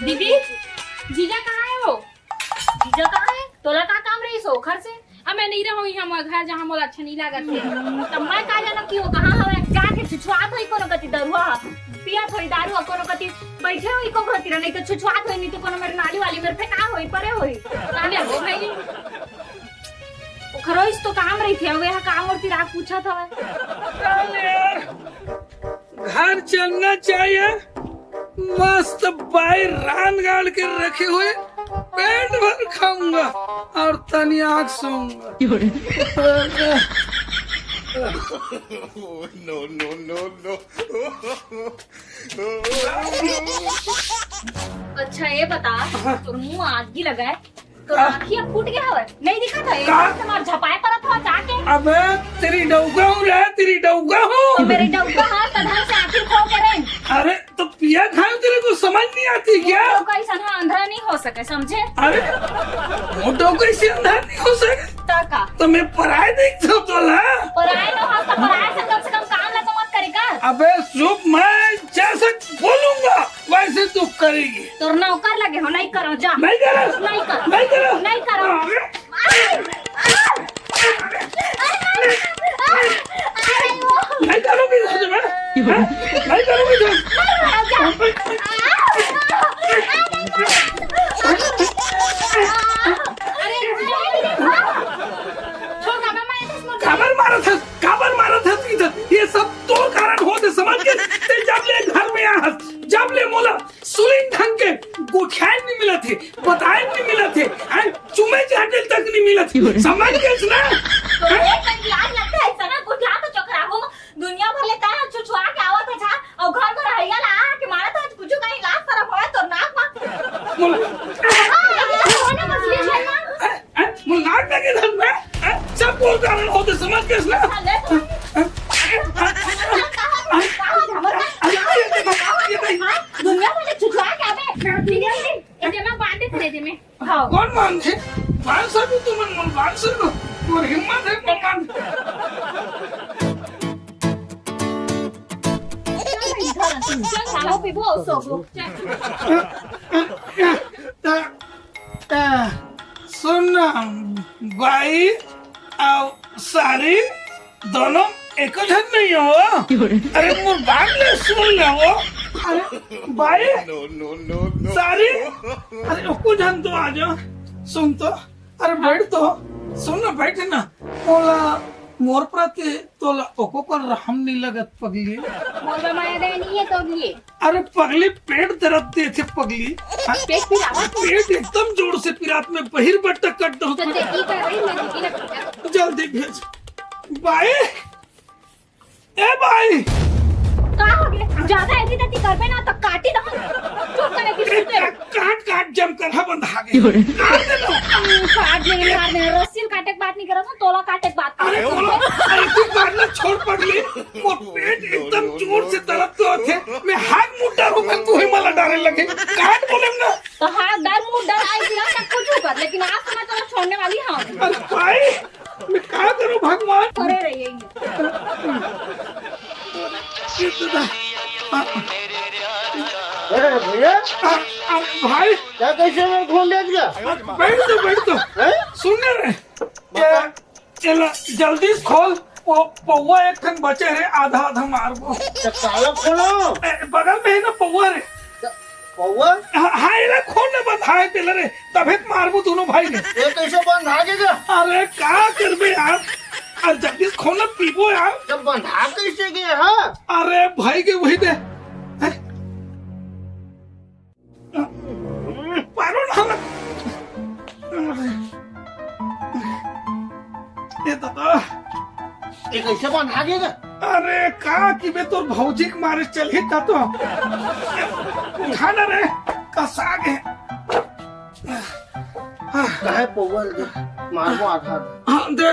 दीदी जीजा कहाँ है वो? जीजा कहाँ है? तोला का काम रही सो घर से? अब मैं नहीं रहूँ यहाँ घर जहाँ मोला अच्छा नहीं लागत है। तब मैं का जाना क्यों कहाँ हवे जाके छुछुआत होई कोनो कति दरुआ पिया थोड़ी दारू कोनो कति बैठे होई को घरती नहीं तो छुछुआत होई नहीं तो कोनो मेरे नाली वाली मेरे पे का होई परे होई काले हो भाई खरोइस तो काम रही थी अब यहाँ काम और तिरा पूछा था। घर चलना चाहिए मस्त बाई रान गाड़ के रखे हुए पेट भर खाऊंगा और तनी आँख सोऊंगा। No, no, no, no. अच्छा ये बता तो मुंह आग ही लगा है तो आँखियाँ फूट गया है नहीं दिखा था एक तुम्हारा झपाए पड़ा था जाके। अबे तेरी डौका हूँ रे तेरी डौका हूँ तो मेरी डौका हाथ तधार से आखिर खो के रहे। अरे तो पिया खाए तेरे को समझ नहीं आती क्या? डौका इस अंधा नहीं हो सके समझे? अरे वो डौका इसे अंधा नहीं हो सके ताका तो मैं पराए देखता हूँ तो ला पराए न हो तो पराए से कम काम ना तो मत करेगा। अबे चुप मैं जैसे बोलूंगा वैसे तू करेगी। तो नौकर लगे हो नहीं करो जा नहीं करो नहीं करो नहीं करो नहीं करो नहीं करोगी तो मैं नहीं करोगी तो काबर मारा था ये सब तो कारण होते समझ के जब ले घर में आ जब ले मोला सुलिंग ढंग के गुठान नहीं मिला थे बताए नहीं मिला थे चुमे चाटे तक नहीं मिला थे समझ के ना तो एक दिन लाज लगता है सना गुठला तो चकरा हो दुनिया भर लेता है छुछुआ के आवत है जा और घर में रहिया ला कि मारा तो कुछ कहीं लाज तरफ होया तो नाक मा मोला मछली है ना मोला नाक लगे धन में सब को कारण होते समझ के ना दुनिया में छुछुआ के आवे ये मैं बांधे थे में हां कौन मान थे मान सब तुम मन मान सब और हिम्मत है मान चलो पीबो सोबो सुन भाई और सारी दोनों एक ढंग नहीं हो। अरे मोर बात ले सुन ले वो अरे भाई No, no, no, no. सारी अरे उसको ढंग तो आ जाओ सुन तो अरे बैठ तो सुन ना बैठ ना बोला मोर प्रति तो ओको पर रहम नहीं लगत पगली बोल माया दे नहीं है तो लिए अरे पगली पेट दर्द दे थे पगली पेट पिरावा पेट एकदम जोर से पिरात में बहिर बट्टा कट दो तो देखी कर रही मैं देखी ना जल्दी भेज भाई ए भाई का हो गया ज्यादा ऐसी तैसी करबे ना तो काटी दो चुप करे की सुनते काट काट जम कर हा बंद आ गए काट दे लो काट देंगे मार देंगे रस्सी काटे की बात नहीं करो ना तोला काटे की बात अरे बोलो अरे तू मारना छोड़ पगली वो पेट एकदम जोर से तड़पते थे मैं हाथ मुंह डालूं मैं तू ही मला डालने लगे काट बोले ना तो हाथ डर मुंह डर आई दिला सब कुछ कर लेकिन आज तो मैं तो छोड़ने वाली हां अरे भाई मैं क्या करूं भगवान करे रहिए भैया भाई क्या कैसे मैं फोन ले गया बैठ तो सुन रे चलो जल्दी से खोल वो पौवा एक खन बचे रे आधा आधा मार वो ताला खोलो बगल में है ना पौवा रे पौवा हाँ ये खोल ना बंद हाय तेल रे तभी मारबो दोनों भाई ने ये कैसे बंद भागेगा अरे क्या करबे यार अरे जल्दी से खोल ना पीबो यार जब बंधा कैसे गए हाँ अरे भाई के वही दे पारो ना ये दादा ये कैसे बंद भागेगा अरे का कि बे तोर भौजी के मारे चल ही था तो उठाना रे कसाग है काहे पौवा दे मारबो आधा हाँ दे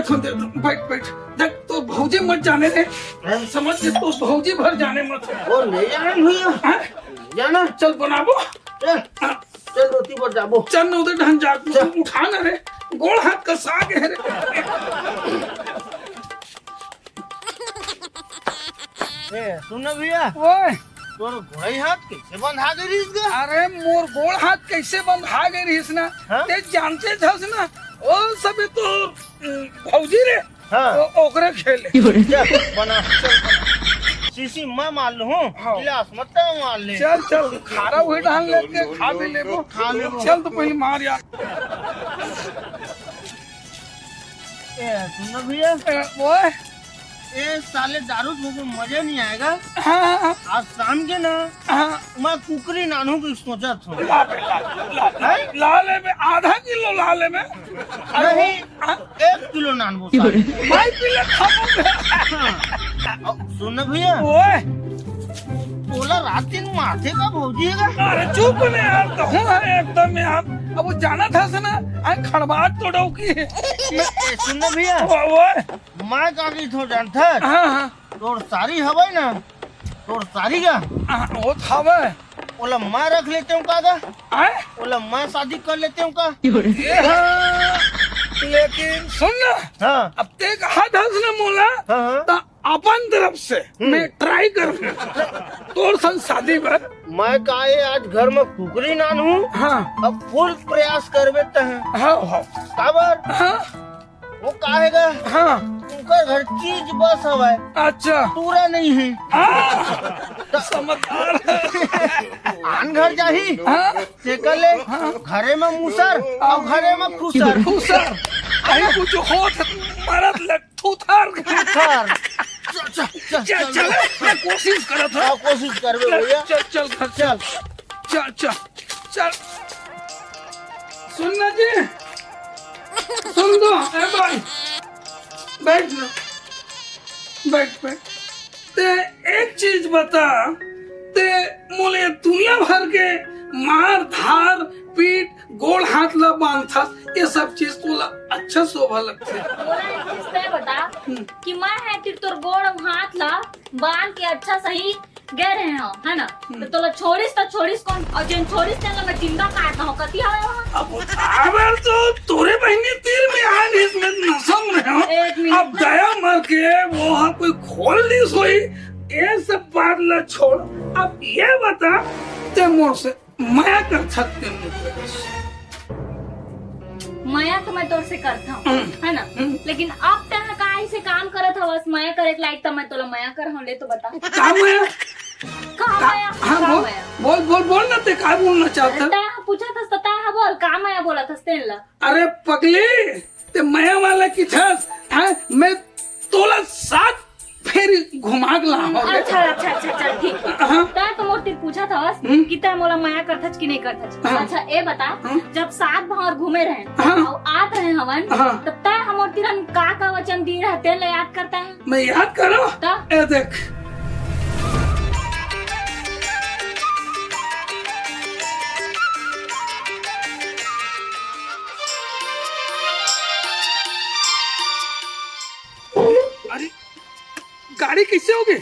बैठ बैठ देख तो भौजी मत जाने रे समझ के तो भौजी भर जाने मत वो ले जाना भैया जाना चल बनाबो चल रोटी पर जाबो चल उधर ढन जा उठाना रे गोड़ हाथ कसाग है रे सुनो भैया ओए तोर घोड़ाई हाथ कैसे बंधा गई रही इसका? अरे मोर गोड़ हाथ कैसे बंधा गई रहीस ना हाँ? ते जानते थस ना ओ सब तो भौजी रे हाँ। ओकरे खेले चल बना चल शीशी मैं मार लूँ हाँ। गिलास मत मार ले। चल चल खारा हुए डाल लेके खा भी लेबो खा लेबो। चल तो पहले मार यार सुनो भैया ओए ये साले दारू मुझे मजा नहीं आएगा। हाँ आज शाम के ना हाँ मैं कुकरी नानू की सोचा था। लाले में आधा किलो लाले में नहीं 1 किलो नान वो भाई पीले खाओगे सुन भैया ओए बोला रात दिन माथे का भौजी है। अरे चुप ने यार कहूँ है एकदम यार अब वो जाना था से ना आई खड़बाट तोड़ो की सुन भैया ओए मैं का गई थो जानता हाँ हाँ तोर सारी हवाई ना तोर सारी का वो थावे बोला मैं रख लेते हूँ कागा आए बोला मैं शादी कर लेते हूँ का। ये हाँ लेकिन सुन ना हाँ अब ते कहा था उसने मोला हाँ तो अपन तरफ से मैं ट्राई करूँ तोर संग शादी पर मैं काहे आज घर में कुकरी नान हूँ। हाँ अब फुल प्रयास करबे तह हाँ हाँ काबर हाँ वो काहेगा हाँ उनका घर चीज बस हवा अच्छा पूरा नहीं है। समझदार आन घर जाही हाँ ते ले घरे में मूसर और घरे में खुसर सर अरे कुछ हो मरद लग थूथार खर चल चल मैं कोशिश करत हूँ कोशिश करबे भैया। चल चल घर चल चल चल चल सुनना जी सुन दो ए भाई बैठ ना बैठ बैठ ते एक चीज बता ते मोले दुनिया भर के मार धार पीट गोल हाथ ला बांधा ये सब चीज तुला अच्छा शोभा लगते बोला एक चीज तय बता कि मैं है तिर तोर गोड़ हाथ ला बांध के अच्छा सही गए रहे हो है ना तो तोला छोड़िस कौन और जिन छोड़िस तेला मैं जिंदा काटना हो कती हवे वहां अब अगर तो तोरे बहनी तीर में आ रही इसमें नसम रहे हो एक मिनट अब दया मर के वो हाँ कोई खोल दी सोई ये सब बात ला छोड़ अब ये बता ते मोर से माया कर सकते माया तो मैं तोर से करता हूँ है ना लेकिन अब तक का से काम करत हवस माया करे के लायक तो मैं तोला माया कर हूँ ले तो बता का माया का माया हाँ का बोल माया बोल बोल बोल ना ते का बोलना चाहता तय पूछा था तय हा बोल का माया बोला था तेन ला अरे पगली ते माया वाला की था मैं तोला साथ फिर घुमा ला अच्छा अच्छा अच्छा अच्छा ठीक है तय तो मोर पूछा था बस कि तय मोला माया करथच कि नहीं करथच अच्छा ए बता जब सात भावर घूमे रहे और आत रहे हवन तब तय हमर तिरन का वचन दी रहते ले याद करता है मैं याद करो ए देख अरे गाड़ी कैसे होगी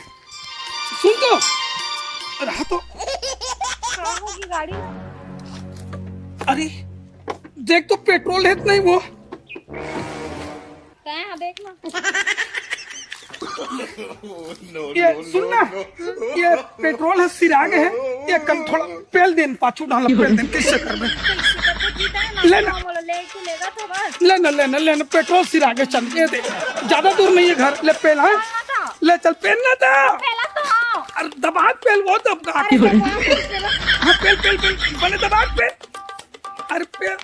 सुन तो रहा तो क्या होगी गाड़ी अरे देख तो पेट्रोल है नहीं वो क्या है देखना ये सुनना ये पेट्रोल है सिराग है ये कल थोड़ा पेल देन पाछू डालना पेल देन कैसे करबे लेना लेगा तो बस लेना पेट्रोल सिरागे चल ये दे ज्यादा दूर नहीं है घर ले पेल है ले चल पेल ना था पहला तो आओ अरे दबा पेल वो दब आके हाँ पेल बने दबा पेल अरे पेल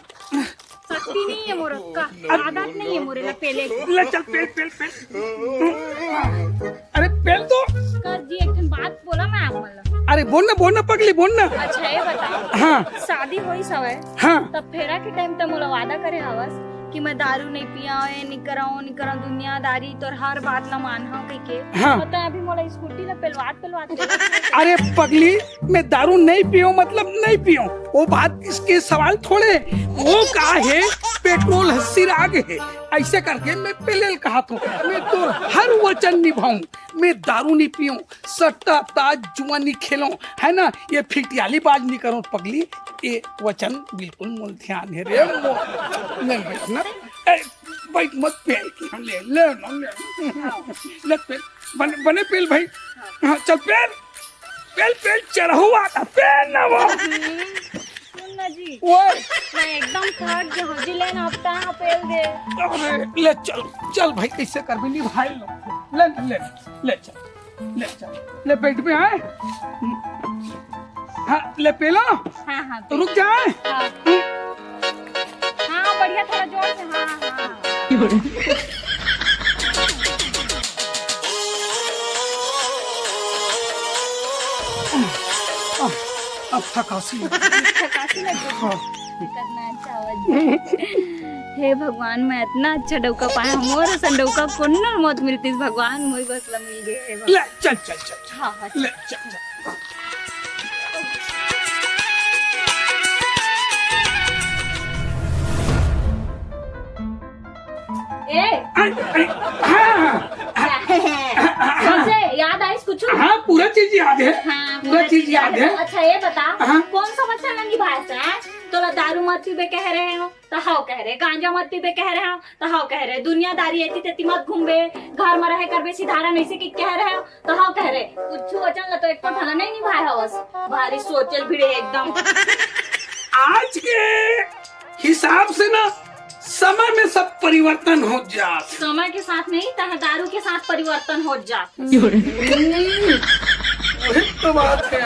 शक्ति नहीं है मोर का आदत नहीं है मोरे ला पहले ले चल पेल अरे पेल तो कर जी एक बात बोला मैं आप मतलब अरे बोल ना पगली बोल ना अच्छा ये बता हाँ शादी होई सवे हाँ तब फेरा के टाइम तक मोला वादा करे हवस कि मैं दारू नहीं पियाए नहीं कराऊं दुनियादारी तोर हर बात ला मानहा कह के हाँ। पता अभी मोला स्कूटी ला पेलवात अरे पगली मैं दारू नहीं पियो मतलब नहीं पियो वो बात इसके सवाल थोड़े वो का है पेट्रोल सिराग है ऐसे करके मैं पहले कहा था मैं तो हर वचन निभाऊं मैं दारू नहीं पीऊं सट्टा ताज जुआ नहीं खेलूं है ना ये फिटियाली बाज नहीं करूं पगली ये वचन बिल्कुल मोल ध्यान है रे नहीं बैठना बैठ मत पेल की हम ले पेल बने पेल भाई हाँ चल पेल पेल पेल चढ़हुआ था पेल ना वो सुन ना जी, वो मैं एकदम थक गई हूँ जी, लेना अब कहाँ पेल दे। अरे ले चल चल भाई कैसे कर भी नहीं भाई ले ले ले चल ले पेट में आए हाँ ले पेलो हाँ हाँ तो रुक जाए हाँ हाँ बढ़िया, थोड़ा जोर से। हाँ हाँ अब थकासी थकासी लग गई। हाँ करना अच्छा आवाज। हे भगवान, मैं इतना अच्छा डौका पाया, मोर सन डौका कोन्नर मौत मिलती भगवान, मोई बसला मिल गए। हे भगवान। ले चल चल चल हाँ हाँ ले चल चल ए सबसे याद आई कुछ? हाँ पूरा चीज याद है हाँ पूरा चीज याद है। अच्छा ये बता, हाँ। कौन सा बच्चा नंगी भाषा है? तोला दारू मत पीबे कह रहे हो तो हाउ कह रहे, गांजा मत पीबे कह रहे हो तो हाउ कह रहे, दुनियादारी ऐसी तेती मत घूमबे, घर में रहे करबे सिधारा नहीं से कि कह रहे हो तो हाउ कह रहे। कुछ वचन तो एक तो ढंग नहीं निभाए हवस, भारी सोचल भिड़े एकदम। आज के हिसाब से ना समय में सब परिवर्तन हो जात। समय के साथ नहीं तह दारू के साथ परिवर्तन हो जात। वही तो बात है।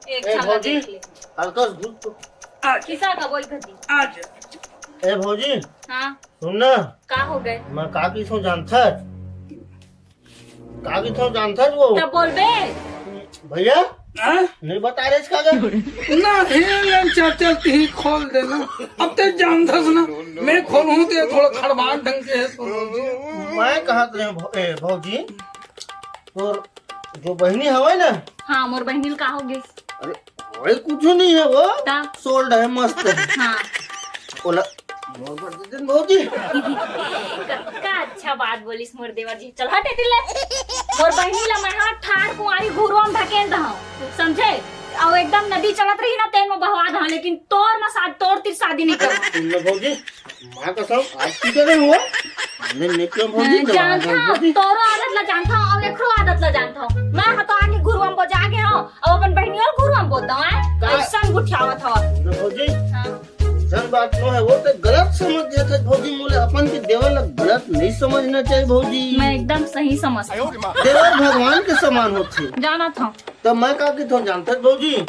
एक ए छाला भौजी, देख ले। हल्का दूध तो आज किसा का बोल खती? आज ए भौजी हाँ सुन ना, का हो गए? मैं का की थो जानता वो तब बोलबे भैया हाँ? नहीं बता रहे इसका क्या? ना हेलन चलती ही खोल देना। अब तो जानता ना मैं खोलूं तो थोड़ा खड़बान ढंग के है तो मैं कहा रहे भौजी और जो बहनी हवा ना, हाँ मोर बहनील का हो गए? अरे वही कुछ नहीं है वो, ता सोल्ड है मस्त है। हाँ बोला मोर पर दे देन भौजी। का अच्छा बात बोलिस मोर देवर जी। चल हटे तिले, मोर बहनी ला मैं हाथ ठाड़ कुआरी घुरवा में धकेल दहूं, समझे? और एकदम नदी चलत रही ना तेन में बहवा दहूं, लेकिन तोर तिर शादी नहीं करूं। सुन लो भौजी, माँ कसम आज की तरह हुआ हमने निकलो भौजी जानता तोरो आदत ला जानता हूं और एकरो आदत ला जानता हूं। मैं हतो आके घुरवा में बजा के हूं और अपन बहनी और घुरवा में बोल दऊं है ऐसा गुठियावत हवा। भौजी हां जन बात नो है वो तो गलत समझ गया था भौजी, मोले अपन के देवर गलत नहीं समझना चाहिए भौजी। मैं एकदम सही समझता हूं, देवर भगवान के समान होते जाना था। तब मैं का की तो जानता भौजी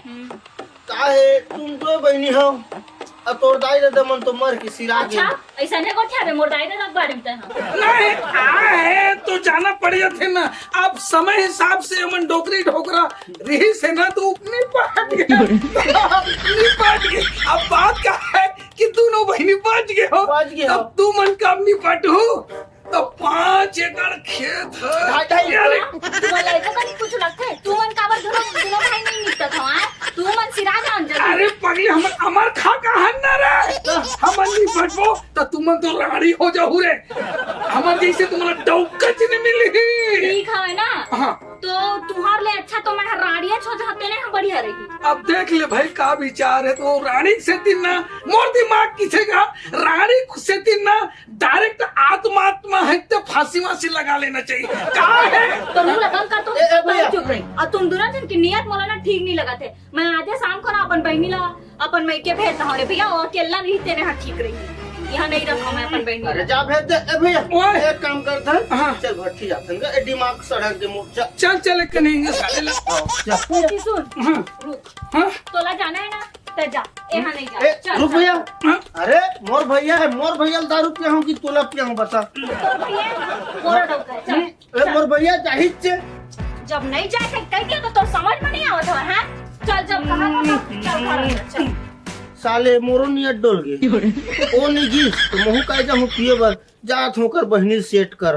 का है तुम तो बहनी हो और तोड़ दाई रे दमन तो मर की सिरा के। अच्छा ऐसा नहीं गोठिया रे मोर दाई रे रख बारे में तह। नहीं आए तो जाना पड़ जाते ना। अब समय हिसाब से हमन डोकरी ढोकरा रही से ना तो निपट गए। अब बात क्या है कि दोनों बहनी बच गए हो, बच गए हो। अब तू मन कब निपट हो तो 5 एकड़ खेत है। ढाई अरे तुम्हारा लड़का का नहीं कुछ लगता है, तू मन काबर दोनों भाई नहीं निकता था है, तू मन सिरा जान जल्दी। अरे पगली हम अमर खा कहा न रे हमन निपटबो तो तुमन तो राड़ी हो जाहू रे। हमन जैसे तुम्हारा डौकच नहीं मिली। ठीक है ना? हाँ तो तुम्हार ले अच्छा तो मैं राड़िया छो जाते ने हम बढ़िया रही। अब देख ले भाई का विचार है तो रानी से दिन ना मोर दिमाग किसे का रानी से दिन ना डायरेक्ट आत्मा है तो फांसी वासी लगा लेना चाहिए। का है तो मुंह लगन का तो ए भैया। चुप रही। और तुम दोनों जन की नियत मोला ना ठीक नहीं लगा थे। मैं आज शाम को ना अपन बहनी ला अपन मैं के भेजता हूं रे भैया, और अकेला नहीं तेरे हाथ ठीक रही, यहाँ नहीं रखा मैं अपन बहनी। अरे जा भेज दे ए भैया। ओए। एक काम करता हाँ। चल भट्टी जाते हैं ए दिमाग सड़क के मुंह जा चल चल कनेंगे साले ला। जा। सुन हाँ रुक, हाँ तोला जाना है ना तो जा, यहाँ नहीं ए जा। रुक भैया। हाँ अरे मोर भैया है, मोर भैया दारू पिया हूँ कि तोला पिया हूँ बता। तो भैया मोरा डौका है, चल ए मोर भैया चाहिए जब नहीं जाए कह दिया तो समझ में नहीं आवत है। हाँ चल जब कहा चल घर में, चल। साले मोरो नियत डोल गए ओ नहीं गीस तो महू कह जा हूँ पिए बर जात होकर बहनी सेट कर